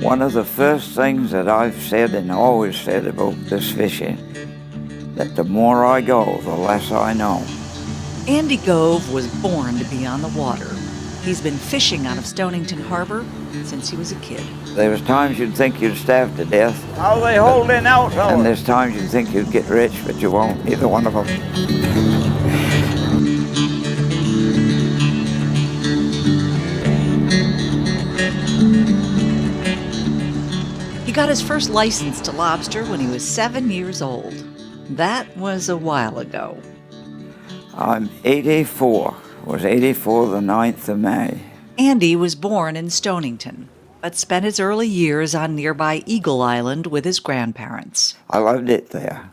One of the first things that I've said and always said about this fishing, that the more I go, the less I know. Andy Gove was born to be on the water. He's been fishing out of Stonington Harbor since he was a kid. There was times you'd think you'd starve to death. How are they holding out, though? And there's times you'd think you'd get rich, but you won't, either one of them. He got his first license to lobster when he was 7 years old. That was a while ago. I'm 84. Was 84 the 9th of May. Andy was born in Stonington, but spent his early years on nearby Eagle Island with his grandparents. I loved it there.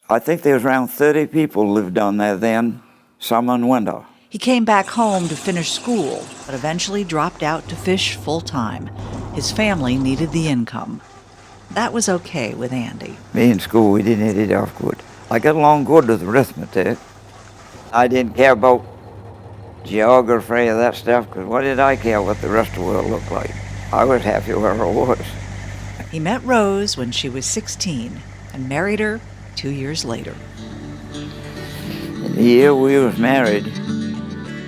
I think there was around 30 people lived on there then, summer and winter. He came back home to finish school, but eventually dropped out to fish full-time. His family needed the income. That was okay with Andy. Me in school, we didn't hit it off good. I got along good with arithmetic. I didn't care about geography or that stuff, because what did I care what the rest of the world looked like? I was happy where I was. He met Rose when she was 16 and married her 2 years later. In the year we was married,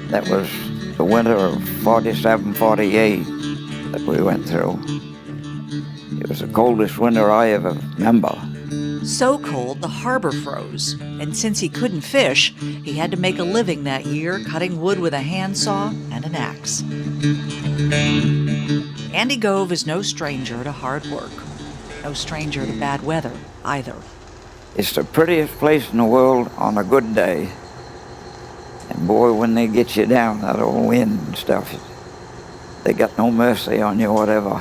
that was the winter of 47, 48 that we went through. It was the coldest winter I ever remember. So cold the harbor froze, and since he couldn't fish, he had to make a living that year cutting wood with a handsaw and an axe. Andy Gove is no stranger to hard work, no stranger to bad weather either. It's the prettiest place in the world on a good day. And boy, when they get you down, that old wind and stuff, they got no mercy on you, whatever.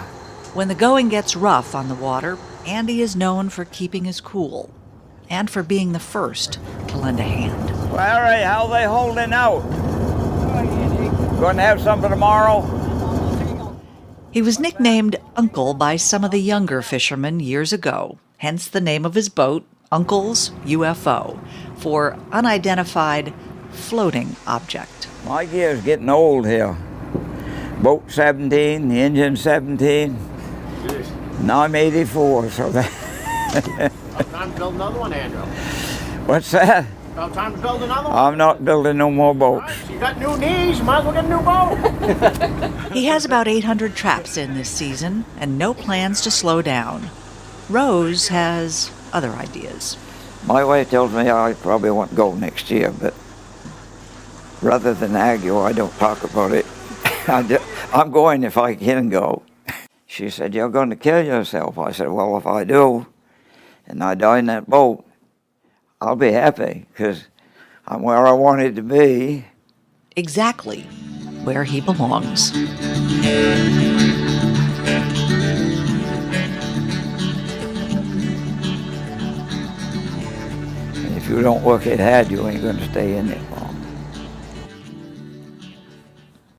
When the going gets rough on the water, Andy is known for keeping his cool and for being the first to lend a hand. Larry, how are they holding out? Going to have something tomorrow? He was nicknamed Uncle by some of the younger fishermen years ago, hence the name of his boat, Uncle's UFO, for unidentified floating object. My gear's getting old here. Boat 17, the engine 17. Now I'm 84, so that... About time to build another one, Andrew. What's that? About time to build another one. I'm not building no more boats. Right, you got new knees, you might as well get a new boat. He has about 800 traps in this season and no plans to slow down. Rose has other ideas. My wife tells me I probably won't go next year, but rather than argue, I don't talk about it. I'm going if I can go. She said, "You're going to kill yourself." I said, "Well, if I do, and I die in that boat, I'll be happy, because I'm where I wanted to be." Exactly where he belongs. And if you don't work it hard, you ain't going to stay in it long.